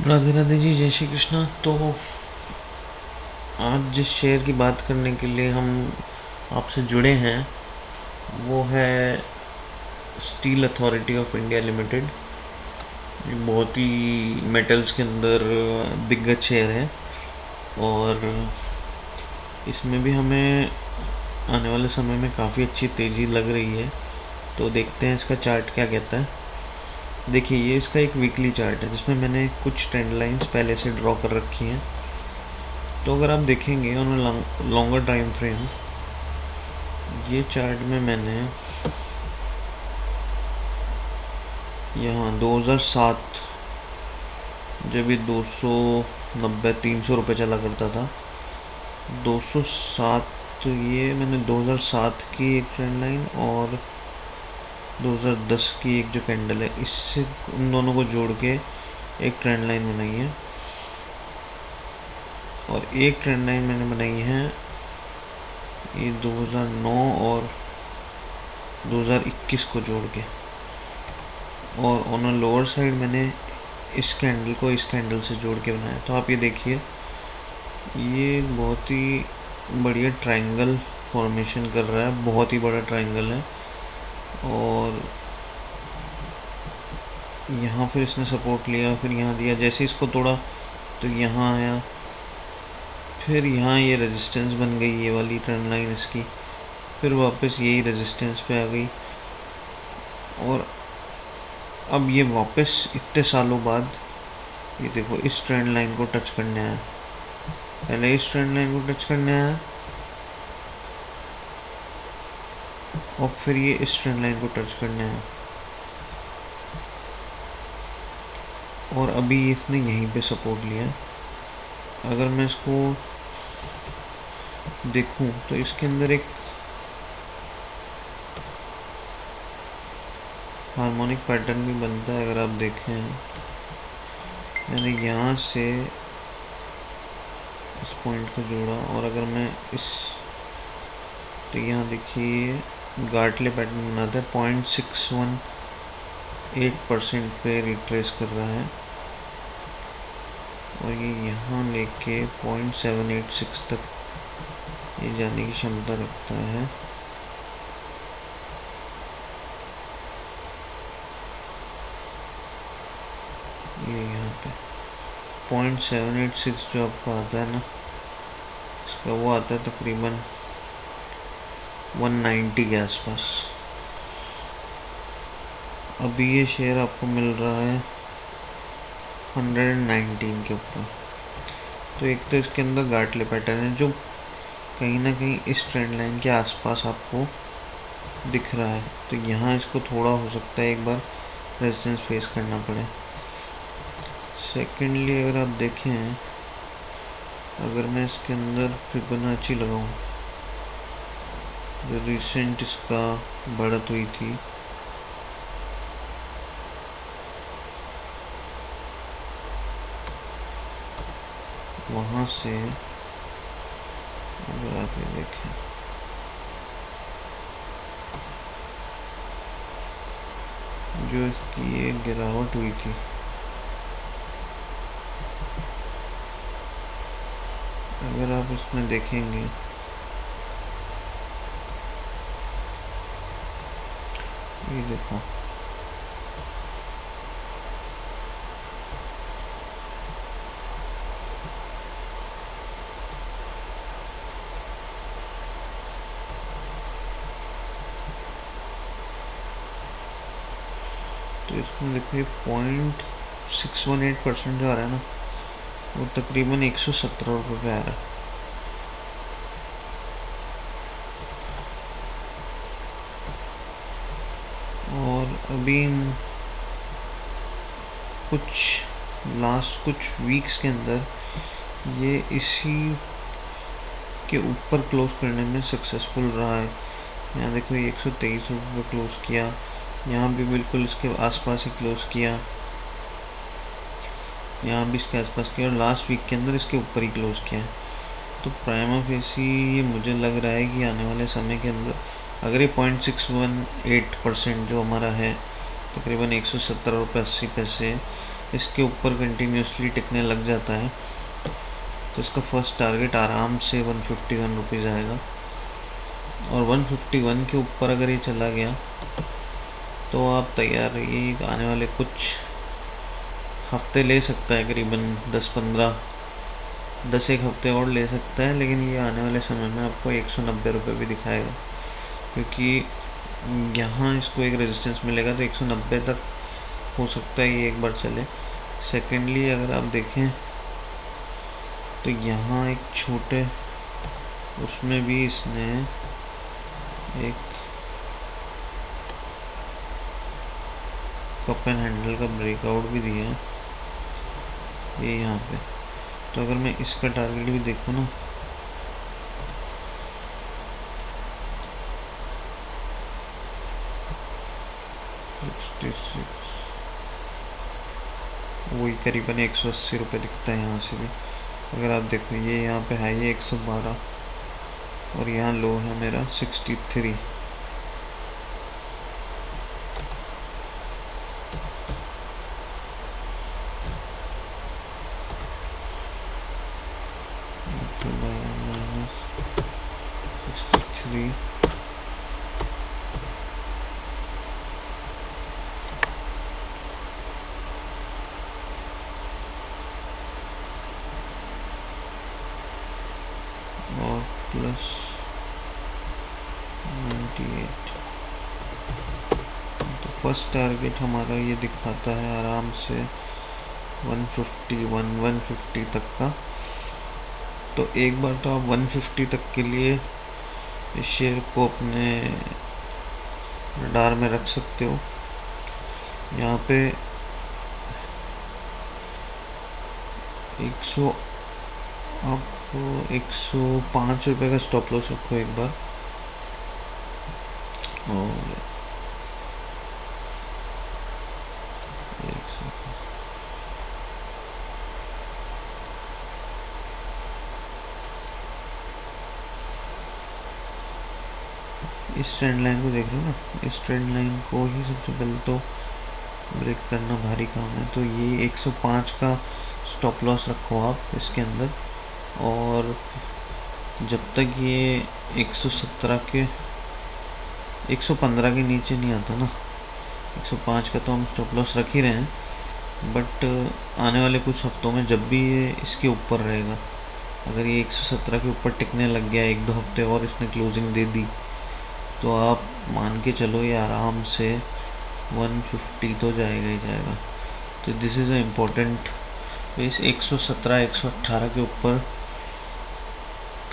राधे राधे जी, जय श्री कृष्णा। तो आज जिस शेयर की बात करने के लिए हम आपसे जुड़े हैं वो है steel authority of India limited. ये बहुत ही मेटल्स के अंदर दिग्गज शेयर है और इसमें भी हमें आने वाले समय में काफ़ी अच्छी तेज़ी लग रही है। तो देखते हैं इसका चार्ट क्या कहता है। देखिए, ये इसका एक वीकली चार्ट है जिसमें मैंने कुछ ट्रेंड लाइंस पहले से ड्रॉ कर रखी हैं। तो अगर आप देखेंगे ऑन लॉन्गर टाइम फ्रेम, ये चार्ट में मैंने यहाँ 2007, जब ये 290-300 रुपये चला करता था, 207, तो ये मैंने 2007 की एक ट्रेंड लाइन और 2010 की एक जो कैंडल है, इससे उन दोनों को जोड़ के एक ट्रेंड लाइन बनाई है। और एक ट्रेंड लाइन मैंने बनाई है ये 2009 और 2021 को जोड़ के। और ऑन अ लोअर साइड मैंने इस कैंडल को इस कैंडल से जोड़ के बनाया। तो आप ये देखिए, ये बहुत ही बढ़िया ट्रायंगल फॉर्मेशन कर रहा है, बहुत ही बड़ा ट्रायंगल है। और यहाँ फिर इसने सपोर्ट लिया, फिर यहाँ दिया, जैसे इसको तोड़ा तो यहाँ आया, फिर यहाँ ये रेजिस्टेंस बन गई, ये वाली ट्रेंड लाइन इसकी, फिर वापस यही रेजिस्टेंस पे आ गई। और अब ये वापस इतने सालों बाद ये देखो इस ट्रेंड लाइन को टच करने आया। पहले इस ट्रेंड लाइन को टच करने आया और फिर ये इस ट्रेंड लाइन को टच करने आया और अभी इसने यहीं पे सपोर्ट लिया। अगर मैं इसको देखूं तो इसके अंदर एक हार्मोनिक पैटर्न भी बनता है। अगर आप देखें, मैंने यहाँ से इस पॉइंट को जोड़ा और अगर मैं इस, तो यहाँ देखिए गार्टले पैटर्न बनाता है, 0.618% पे रिट्रेस कर रहा है और ये यहाँ लेके 0.786 तक ये जाने की क्षमता रखता है। ये यहाँ पे 0.786 जो आपका आता है ना, इसका वो आता है तकरीबन 190 के आसपास। अभी ये शेयर आपको मिल रहा है 119 के ऊपर। तो एक तो इसके अंदर गार्टले पैटर्न है जो कहीं ना कहीं इस ट्रेंड लाइन के आसपास आपको दिख रहा है। तो यहाँ इसको थोड़ा हो सकता है एक बार रेजिस्टेंस फेस करना पड़े। सेकेंडली अगर आप देखें, अगर मैं इसके अंदर फिबोनाची लगाऊं, जो रिसेंट इसका बढ़त हुई थी, वहाँ से अगर आप ये देखें, जो इसकी ये गिरावट हुई थी, अगर आप इसमें देखेंगे, ये देखो तो इसमें देखिए 0.618% जो आ रहा है ना, वो तकरीबन 117 रुपये पे आ रहा है। और अभी कुछ वीक्स के अंदर ये इसी के ऊपर क्लोज करने में सक्सेसफुल रहा है। यहाँ देखो ये 123 रुपये क्लोज किया, यहाँ भी बिल्कुल इसके आसपास ही क्लोज किया, यहाँ भी इसके आसपास किया और लास्ट वीक के अंदर इसके ऊपर ही क्लोज किया। तो प्राइमा फेसी ये मुझे लग रहा है कि आने वाले समय के अंदर अगर ये 0.618% जो हमारा है, तकरीबन 117 रुपये 80 पैसे, इसके ऊपर कंटिन्यूसली टिकने लग जाता है तो इसका फर्स्ट टारगेट आराम से 151 रुपीज़ आएगा। और 151 के ऊपर अगर ये चला गया तो आप तैयार रहिए, आने वाले कुछ हफ्ते ले सकता है, करीबन 10 एक हफ्ते और ले सकता है, लेकिन ये आने वाले समय में आपको 190 रुपये भी दिखाएगा, क्योंकि यहाँ इसको एक रेजिस्टेंस मिलेगा तो 190 तक हो सकता है ये एक बार चले। सेकेंडली अगर आप देखें तो यहाँ एक छोटे उसमें भी इसने एक कप एंड हैंडल का ब्रेकआउट भी दिया है ये यहाँ पे। तो अगर मैं इसका टारगेट भी देखूँ ना, वही करीबन 180 रुपये दिखता है यहाँ से भी। अगर आप देखो ये यहाँ पे है ये 112 और यहाँ लो है मेरा 63। और प्लस 98। तो फर्स्ट टारगेट हमारा ये दिखाता है आराम से 150 तक का। तो एक बार तो आप 150 तक के लिए इस शेयर को अपने रडार में रख सकते हो। यहाँ पे 105 रुपये का स्टॉप लॉस रखो एक बार। और इस ट्रेंड लाइन को देख रहे हो ना, इस ट्रेंड लाइन को ही सबसे पहले तो ब्रेक करना भारी काम है। तो ये 105 का स्टॉप लॉस रखो आप इसके अंदर, और जब तक ये 117 के 115 के नीचे नहीं आता ना, 105 का तो हम स्टॉप लॉस रख ही रहे हैं, बट आने वाले कुछ हफ्तों में जब भी ये इसके ऊपर रहेगा, अगर ये 117 के ऊपर टिकने लग गया, 1-2 हफ्ते और इसने क्लोजिंग दे दी, तो आप मान के चलो ये आराम से 150 तो जाएगा ही जाएगा। तो दिस इज़ अ इम्पोर्टेंट। इस 117-118 के ऊपर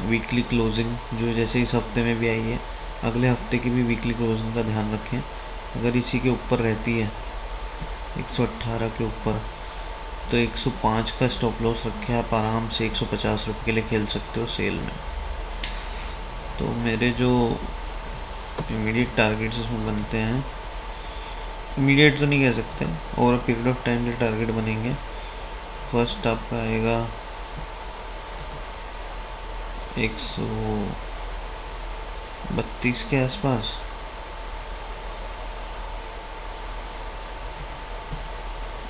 वीकली क्लोजिंग जो जैसे इस हफ्ते में भी आई है, अगले हफ्ते की भी वीकली क्लोजिंग का ध्यान रखें। अगर इसी के ऊपर रहती है 118 के ऊपर, तो 105 का स्टॉप लॉस रखें, आप आराम से 150 रुपये के लिए खेल सकते हो सेल में। तो मेरे जो इमीडिएट टारगेट्स इसमें बनते हैं, इमीडिएट तो नहीं कह सकते, over a period of time जो टारगेट बनेंगे, फर्स्ट आपका आएगा 132 के आसपास,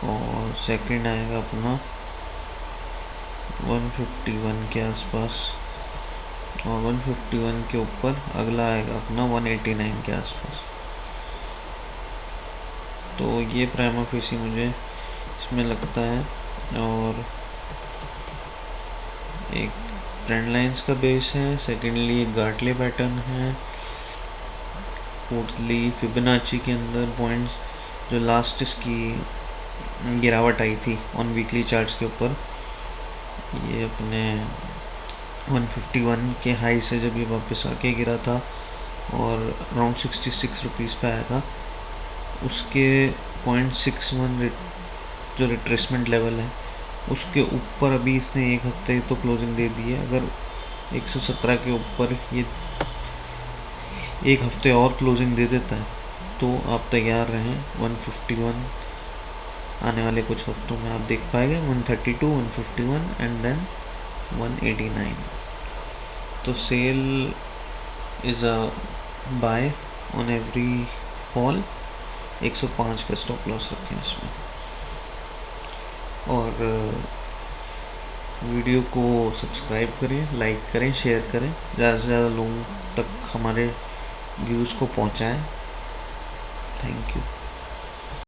और सेकंड आएगा अपना 151 के आसपास, और 151 के ऊपर अगला आएगा अपना 189 के आसपास। तो ये प्राइमा फेसी मुझे इसमें लगता है। और एक ट्रेंड लाइंस का बेस है, सेकेंडली गार्टले पैटर्न है, फोर्थली फिबोनाची के अंदर पॉइंट्स जो लास्ट इसकी गिरावट आई थी ऑन वीकली चार्ट्स के ऊपर, ये अपने 151 के हाई से जब ये वापस आके गिरा था और अराउंड 66 रुपीज़ पे आया था, उसके 0.61 जो रिट्रेसमेंट लेवल है उसके ऊपर अभी इसने एक हफ्ते तो क्लोजिंग दे दी है। अगर 117 के ऊपर ये एक हफ्ते और क्लोजिंग दे देता है तो आप तैयार रहें, 151 आने वाले कुछ हफ्तों में आप देख पाएंगे, 132, 151 एंड देन 189। तो sell is a buy on every fall. 105 का स्टॉप लॉस रखें इसमें। और वीडियो को सब्सक्राइब करें, लाइक करें, शेयर करें, ज़्यादा से ज़्यादा लोगों तक हमारे व्यूज़ को पहुंचाएं। Thank you.